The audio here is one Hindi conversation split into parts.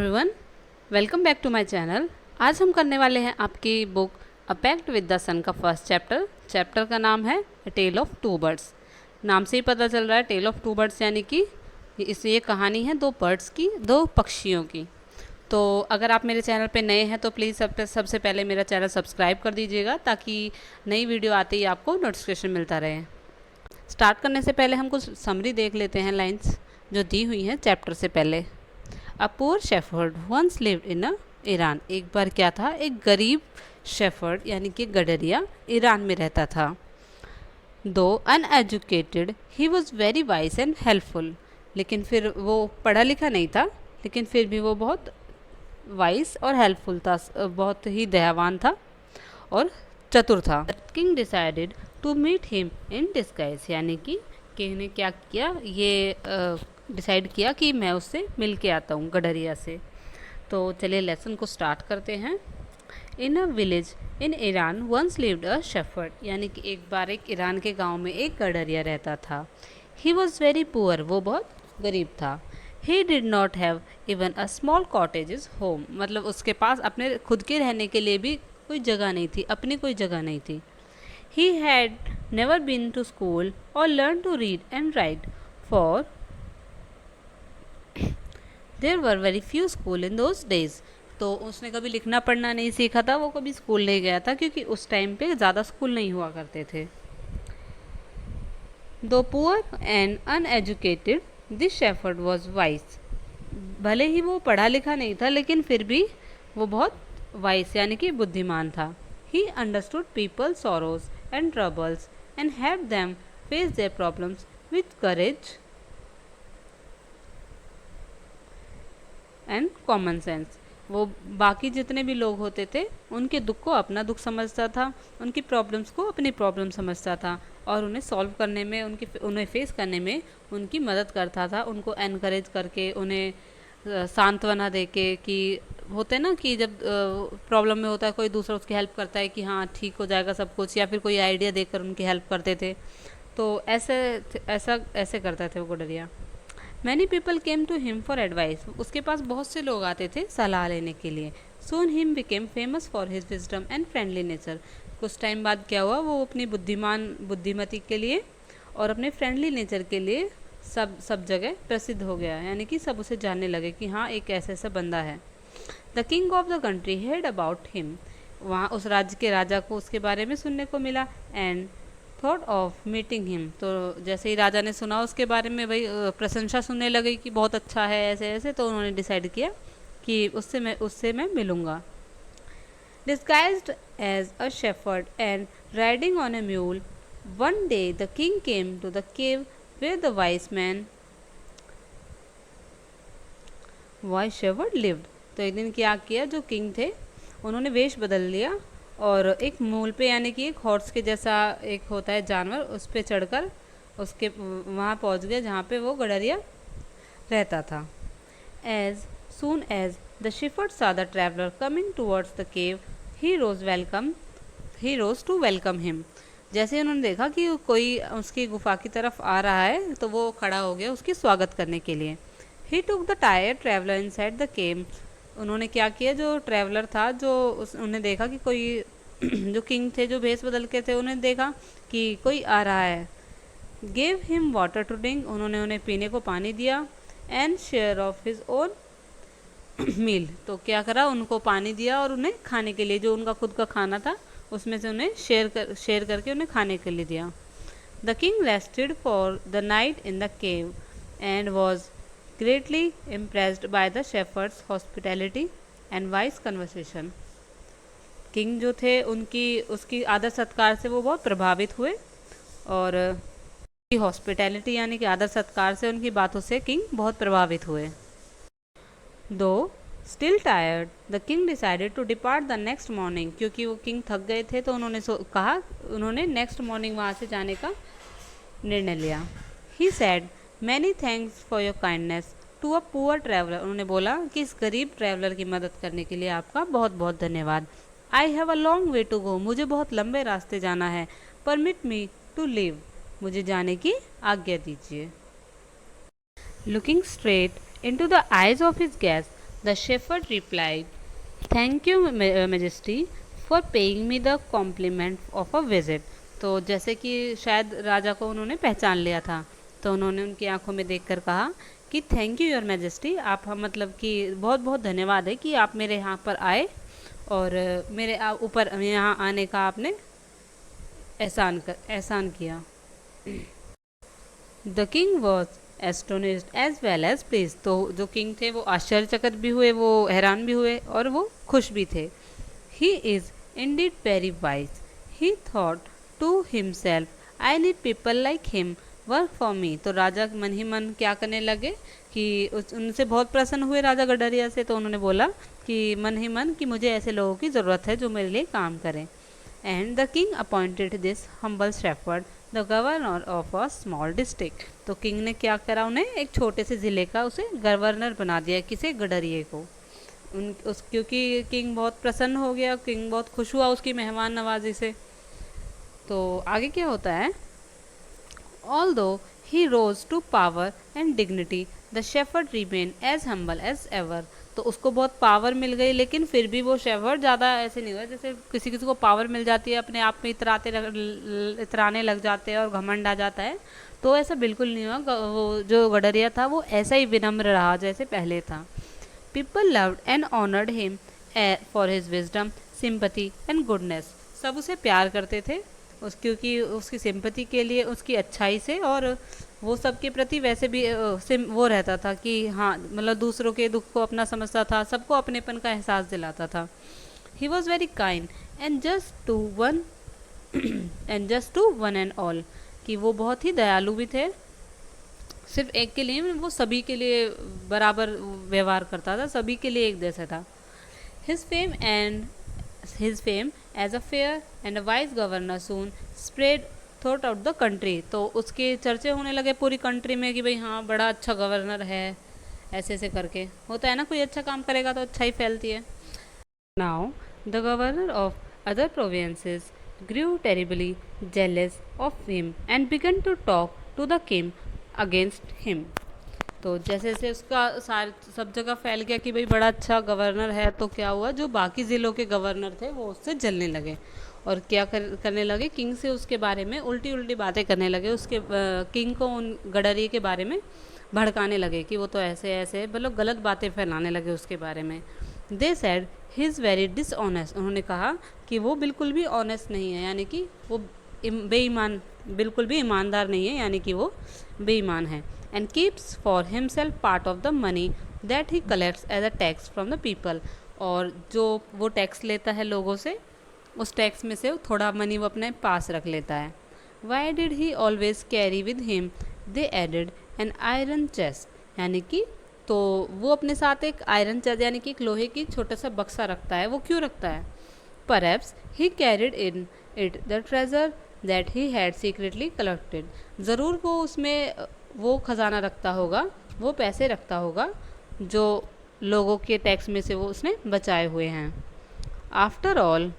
Everyone, welcome back to my channel. आज हम करने वाले हैं आपकी book a pact with the sun का फर्स्ट चैप्टर का नाम है a tale of two birds. नाम से ही पता चल रहा है टेल ऑफ टू बर्ड्स यानी कि ये कहानी है दो बर्ड्स की, दो पक्षियों की। तो अगर आप मेरे चैनल पे नए हैं तो प्लीज़ सबसे पहले मेरा चैनल सब्सक्राइब कर दीजिएगा ताकि नई वीडियो आते ही आपको नोटिफिकेशन मिलता रहे। स्टार्ट करने से पहले हम कुछ समरी देख लेते हैं, लाइंस जो दी हुई हैं चैप्टर से पहले। A poor shepherd once lived in Iran. एक बार क्या था, एक गरीब शेफर्ड यानी कि गडरिया ईरान में रहता था। दो uneducated he was very wise and helpful. लेकिन फिर वो पढ़ा लिखा नहीं था, लेकिन फिर भी वो बहुत वाइज और हेल्पफुल था, बहुत ही दयावान था और चतुर था। King decided to meet him in disguise, यानी कि किंग ने क्या किया, ये डिसाइड किया कि मैं उससे मिल के आता हूँ गडरिया से। तो चलिए लेसन को स्टार्ट करते हैं। In a village in Iran once lived a shepherd, यानी कि एक बार एक ईरान के गांव में एक गडरिया रहता था। ही वॉज वेरी पुअर, वो बहुत गरीब था। He did not have even a small cottages home, मतलब उसके पास अपने खुद के रहने के लिए भी कोई जगह नहीं थी, अपनी कोई जगह नहीं थी। He had never been to school और learn to read and write for there were very few school in those days. तो उसने कभी लिखना पढ़ना नहीं सीखा था, वो कभी स्कूल नहीं गया था क्योंकि उस टाइम पे ज़्यादा स्कूल नहीं हुआ करते थे। दो poor and uneducated this shepherd was wise. भले ही वो पढ़ा लिखा नहीं था, लेकिन फिर भी वो बहुत वाइज यानी कि बुद्धिमान था। He understood people sorrows and troubles and help them face their problems with courage and common sense. वो बाकी जितने भी लोग होते थे उनके दुख को अपना दुख समझता था, उनकी प्रॉब्लम्स को अपनी प्रॉब्लम समझता था और उन्हें सॉल्व करने में, उन्हें फेस करने में उनकी मदद करता था, उनको एनकरेज करके, उन्हें सांत्वना दे के। कि होते ना कि जब प्रॉब्लम में होता है कोई दूसरा उसकी हेल्प करता है कि हाँ ठीक हो जाएगा सब कुछ, या फिर कोई आइडिया देकर उनकी हेल्प करते थे। तो ऐसे करता थे वो गुडरिया। Many people came to him for advice, उसके पास बहुत से लोग आते थे सलाह लेने के लिए। Soon him became famous for his wisdom and friendly nature. कुछ टाइम बाद क्या हुआ, वो अपनी बुद्धिमती के लिए और अपने फ्रेंडली नेचर के लिए सब जगह प्रसिद्ध हो गया, यानी कि सब उसे जानने लगे कि हाँ एक ऐसा बंदा है। The king of the country head about him, वहाँ उस राज्य के राजा को उसके बारे में सुनने को मिला। And thought of meeting him, तो जैसे ही राजा ने सुना उसके बारे में, भाई प्रशंसा सुनने लगी कि बहुत अच्छा है ऐसे ऐसे, तो उन्होंने डिसाइड किया कि उससे मैं मिलूँगा। Disguised as a shepherd and riding on a mule, one day the king came to the cave where the wise man wise shepherd lived. तो एक दिन क्या किया, जो किंग थे उन्होंने वेश बदल लिया और एक मूल पे, यानी कि एक हॉर्स के जैसा एक होता है जानवर, उस पे चढ़कर उसके वहाँ पहुँच गया जहाँ पे वो गडरिया रहता था। As soon as the shepherd saw the traveler coming towards the cave, he rose to welcome him। जैसे ही उन्होंने देखा कि कोई उसकी गुफा की तरफ आ रहा है तो वो खड़ा हो गया उसकी स्वागत करने के लिए। He took the tired traveller inside the cave, उन्होंने क्या किया, जो ट्रैवलर था उन्हें देखा कि कोई जो किंग थे जो भेष बदल के थे, उन्हें देखा कि कोई आ रहा है। Gave him water to drink, उन्होंने उन्हें पीने को पानी दिया। And share of his own meal, तो क्या करा, उनको पानी दिया और उन्हें खाने के लिए जो उनका खुद का खाना था उसमें से उन्हें शेयर करके उन्हें खाने के लिए दिया। The king rested for the night in the cave and was greatly impressed by the shepherd's hospitality and wise conversation। King जो थे उसकी आदर सत्कार से वो बहुत प्रभावित हुए और हॉस्पिटैलिटी यानी कि आदर सत्कार से, उनकी बातों से किंग बहुत प्रभावित हुए। Though still tired the king decided to depart the next morning, क्योंकि वो किंग थक गए थे तो उन्होंने नेक्स्ट मॉर्निंग वहाँ से जाने का निर्णय लिया। He said many thanks for your kindness to a poor traveller, उन्होंने बोला कि इस गरीब ट्रैवलर की मदद करने के लिए आपका बहुत बहुत धन्यवाद। I have a long way to go, मुझे बहुत लंबे रास्ते जाना है। परमिट मी टू लीव, मुझे जाने की आज्ञा दीजिए। Looking straight into the eyes of his guest the shepherd replied, thank you majesty for paying me the compliment of a visit. तो जैसे कि शायद राजा को उन्होंने पहचान लिया था, तो उन्होंने उनकी आंखों में देखकर कहा कि थैंक यू योर मैजेस्टी, आप मतलब कि बहुत बहुत धन्यवाद है कि आप मेरे यहाँ पर आए और मेरे ऊपर यहाँ आने का आपने एहसान किया। The king was astonished as well as pleased. तो जो किंग थे वो आश्चर्यचकित भी हुए, वो हैरान भी हुए और वो खुश भी थे। He is indeed very wise, he thought to himself, I need people like him work for me. तो राजा मन ही मन क्या करने लगे कि उनसे बहुत प्रसन्न हुए राजा गडरिया से, तो उन्होंने बोला कि मन ही मन कि मुझे ऐसे लोगों की ज़रूरत है जो मेरे लिए काम करें। And the king appointed this humble shepherd the governor of a small district. तो किंग ने क्या करा, उन्हें एक छोटे से ज़िले का उसे गवर्नर बना दिया, किसे, गडरिये को। क्योंकि किंग बहुत प्रसन्न हो गया, किंग बहुत खुश हुआ उसकी मेहमान नवाजी से। तो आगे क्या होता है, although he rose to power and dignity the shepherd remain as humble as ever. तो उसको बहुत पावर मिल गई, लेकिन फिर भी वो शेफर्ड ज़्यादा ऐसे नहीं हुआ। जैसे किसी किसी को पावर मिल जाती है, अपने आप में इतराने लग जाते हैं और घमंड आ जाता है, तो ऐसा बिल्कुल नहीं हुआ। वो जो गडरिया था वो ऐसा ही विनम्र रहा जैसे पहले था। People loved and honoured him for his wisdom, sympathy and goodness. सब उसे प्यार करते थे क्योंकि उसकी सिंपैथी के लिए, उसकी अच्छाई से, और वो सबके प्रति वैसे भी वो रहता था कि हाँ, मतलब दूसरों के दुख को अपना समझता था, सबको अपनेपन का एहसास दिलाता था। He was very kind and just to one and all, कि वो बहुत ही दयालु भी थे, सिर्फ एक के लिए, वो सभी के लिए बराबर व्यवहार करता था, सभी के लिए एक जैसा था। His fame as a fair and a wise governor soon spread throughout the country। तो उसके चर्चे होने लगे पूरी कंट्री में कि भाई हाँ, बड़ा अच्छा गवर्नर है, ऐसे ऐसे करके होता है ना, कोई अच्छा काम करेगा तो अच्छाई फैलती है। Now the governor of other provinces grew terribly jealous of him and began to talk to the king against him। तो जैसे जैसे उसका सब जगह फैल गया कि भाई बड़ा अच्छा गवर्नर है, तो क्या हुआ, जो बाकी ज़िलों के गवर्नर थे वो उससे जलने लगे और क्या करने लगे, किंग से उसके बारे में उल्टी उल्टी बातें करने लगे, उसके किंग को उन गडरिये के बारे में भड़काने लगे कि वो तो ऐसे ऐसे, मतलब गलत बातें फैलाने लगे उसके बारे में। They said he is very dishonest. उन्होंने कहा कि वो बिल्कुल भी ऑनेस्ट नहीं है, यानी कि वो बेईमान, बिल्कुल भी ईमानदार नहीं है, यानी कि वो बेईमान है। And keeps for himself part of the money that he collects as a tax from the people. और जो वो टैक्स लेता है लोगों से, उस टैक्स में से थोड़ा मनी वो अपने पास रख लेता है। Why did he always carry with him, they added an iron chest, यानी कि तो वो अपने साथ एक आयरन चेस्ट, यानी कि एक लोहे की छोटा सा बक्सा रखता है। वो क्यों रखता है, perhaps he carried in it the treasure that he had secretly collected. ज़रूर वो उसमें वो खजाना रखता होगा, वो पैसे रखता होगा जो लोगों के टैक्स में से वो उसने बचाए हुए हैं। After all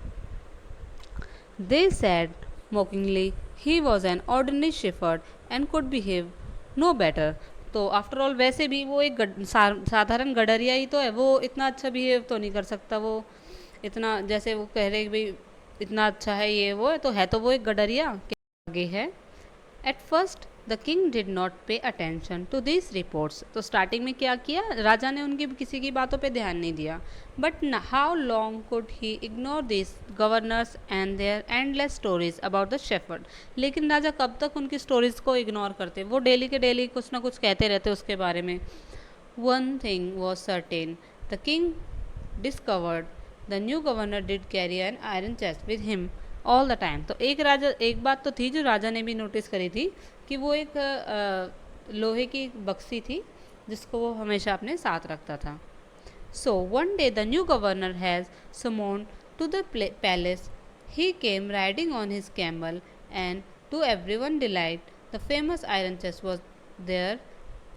they said mockingly he was an ordinary shepherd and could behave no better. तो आफ्टर ऑल वैसे भी वो एक साधारण गडरिया ही तो है, वो इतना अच्छा बिहेव तो नहीं कर सकता। वो इतना, जैसे वो कह रहे भाई इतना अच्छा है ये वो है, तो वो एक गडरिया के आगे है। At first the king did not pay attention to this reports. तो स्टार्टिंग में क्या किया, राजा ने उनकी किसी की बातों पे ध्यान नहीं दिया। But how long could he ignore this governors and their endless stories about the shepherd. लेकिन राजा कब तक उनकी स्टोरीज को इग्नोर करते, वो डेली के डेली कुछ ना कुछ कहते रहते उसके बारे में। One thing was certain, the king discovered the new governor did carry N iron chest with him all the time. तो एक बात तो थी जो राजा ने भी नोटिस करी थी कि वो एक लोहे की बक्सी थी जिसको वो हमेशा अपने साथ रखता था। So one day the new governor has summoned to the palace, he came riding on his camel and to everyone delight the famous iron chest was there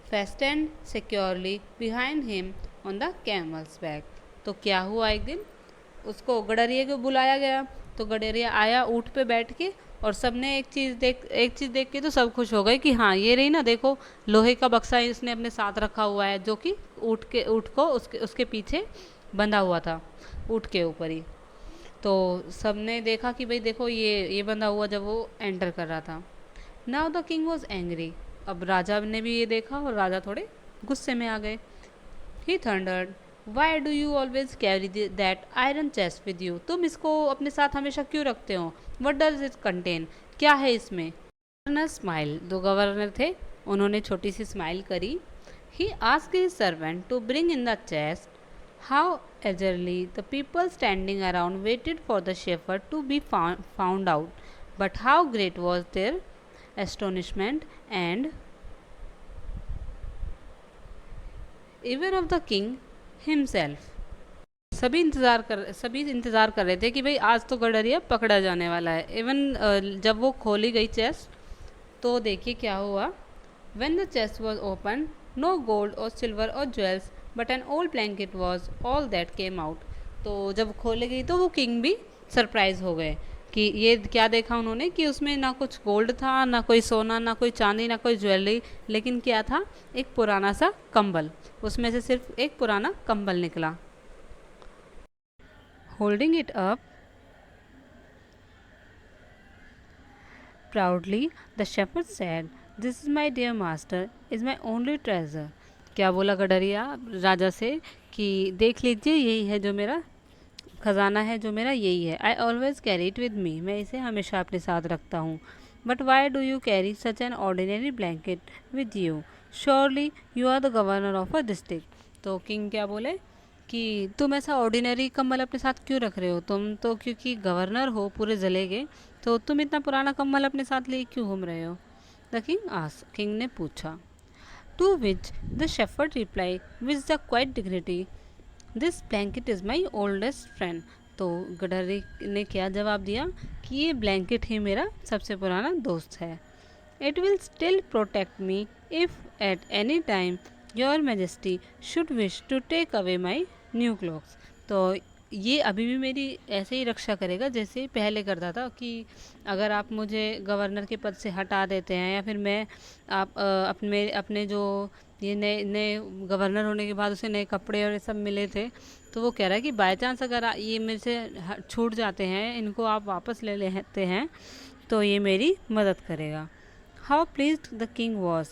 fastened securely behind him on the camel's back. तो क्या हुआ, एक दिन उसको गडरिये को बुलाया गया, तो गडरिया आया ऊँट पे बैठ के और सबने एक चीज़ देख के तो सब खुश हो गए कि हाँ ये रही ना, देखो लोहे का बक्सा इसने अपने साथ रखा हुआ है, जो कि ऊँट को उसके पीछे बंधा हुआ था, ऊँट के ऊपर ही। तो सबने देखा कि भाई देखो ये बंधा हुआ जब वो एंटर कर रहा था। Now the king was angry. अब राजा ने भी ये देखा और राजा थोड़े गुस्से में आ गए। He thundered, why do you always carry that iron chest with you? तुम इसको अपने साथ हमेशा क्यों रखते हो? What does it contain? क्या है इसमें? गवर्नर स्माइल, दो गवर्नर थे, उन्होंने छोटी सी स्माइल करी। He asked his servant to bring in the chest. How eagerly the people standing around waited for the shepherd to be found out. But how great was their astonishment and even of the king himself. सभी इंतज़ार कर रहे थे कि भाई आज तो गडरिया पकड़ा जाने वाला है। इवन जब वो खोली गई चेस्ट तो देखिए क्या हुआ। When the chest was opened, no gold or silver or jewels, but an old blanket was all that came out. तो जब खोली गई तो वो किंग भी सरप्राइज हो गए कि ये क्या देखा उन्होंने कि उसमें ना कुछ गोल्ड था, ना कोई सोना, ना कोई चांदी, ना कोई ज्वेलरी, लेकिन क्या था, एक पुराना सा कंबल। उसमें से सिर्फ एक पुराना कंबल निकला। Holding it up proudly the shepherd said, this is my dear master, is my only treasure. क्या बोला गडरिया राजा से कि देख लीजिए यही है जो मेरा खजाना है, जो मेरा यही है। I always carry it with me, मैं इसे हमेशा अपने साथ रखता हूँ। But why do you carry such an ordinary blanket with you? Surely you are the governor of a district. तो किंग क्या बोले कि तुम ऐसा ऑर्डिनरी कम्बल अपने साथ क्यों रख रहे हो? तुम तो क्योंकि गवर्नर हो पूरे ज़िले के, तो तुम इतना पुराना कम्बल अपने साथ लिए क्यों घूम रहे हो? द किंग आस्क्ड, किंग ने पूछा। To which the shepherd reply with the quiet dignity, this blanket is my oldest friend. तो गडरी ने क्या जवाब दिया कि ये ब्लैंकेट ही मेरा सबसे पुराना दोस्त है। It will still protect me if at any time your majesty should wish to take away my new clothes. तो ये अभी भी मेरी ऐसे ही रक्षा करेगा जैसे पहले करता था, कि अगर आप मुझे गवर्नर के पद से हटा देते हैं या फिर मैं आप अपने जो ये नए नए गवर्नर होने के बाद उसे नए कपड़े और ये सब मिले थे, तो वो कह रहा है कि बाय चांस अगर ये मेरे से छूट जाते हैं, इनको आप वापस ले लेते हैं, तो ये मेरी मदद करेगा। How pleased the king was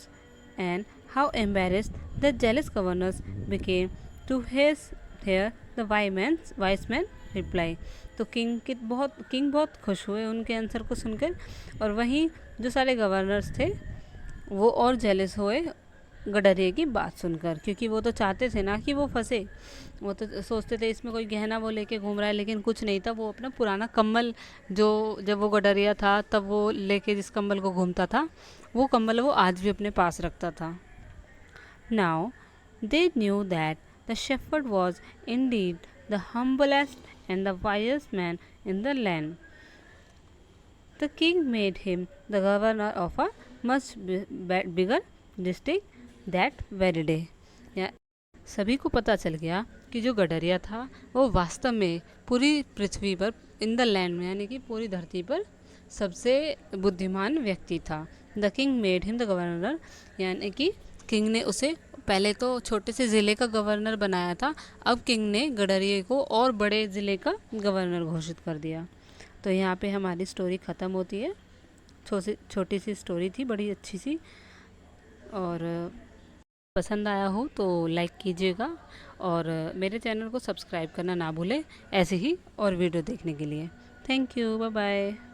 and how embarrassed the jealous governors became to hear the wise man reply. तो किंग बहुत खुश हुए उनके आंसर को सुनकर, और वहीं जो सारे गवर्नर्स थे वो और जेलस हुए गडरिया की बात सुनकर, क्योंकि वो तो चाहते थे ना कि वो फंसे। वो तो सोचते थे इसमें कोई गहना वो लेके घूम रहा है, लेकिन कुछ नहीं था, वो अपना पुराना कम्बल जो जब वो गडरिया था तब वो लेके जिस कम्बल को घूमता था, वो कम्बल वो आज भी अपने पास रखता था। Now they knew that the shepherd was Indeed the humblest and the wisest man in the land. The king made him the governor of a much bigger district that very day. या सभी को पता चल गया कि जो गडरिया था वो वास्तव में पूरी पृथ्वी पर, इन द लैंड में, यानी कि पूरी धरती पर सबसे बुद्धिमान व्यक्ति था। The king made him the governor, यानी कि किंग ने उसे पहले तो छोटे से ज़िले का गवर्नर बनाया था, अब किंग ने गडरिया को और बड़े ज़िले का गवर्नर घोषित कर दिया। तो यहाँ पे हमारी स्टोरी ख़त्म होती है। छोटी सी स्टोरी थी, बड़ी अच्छी सी, और पसंद आया हो तो लाइक कीजिएगा और मेरे चैनल को सब्सक्राइब करना ना भूलें ऐसे ही और वीडियो देखने के लिए। Thank you, bye bye.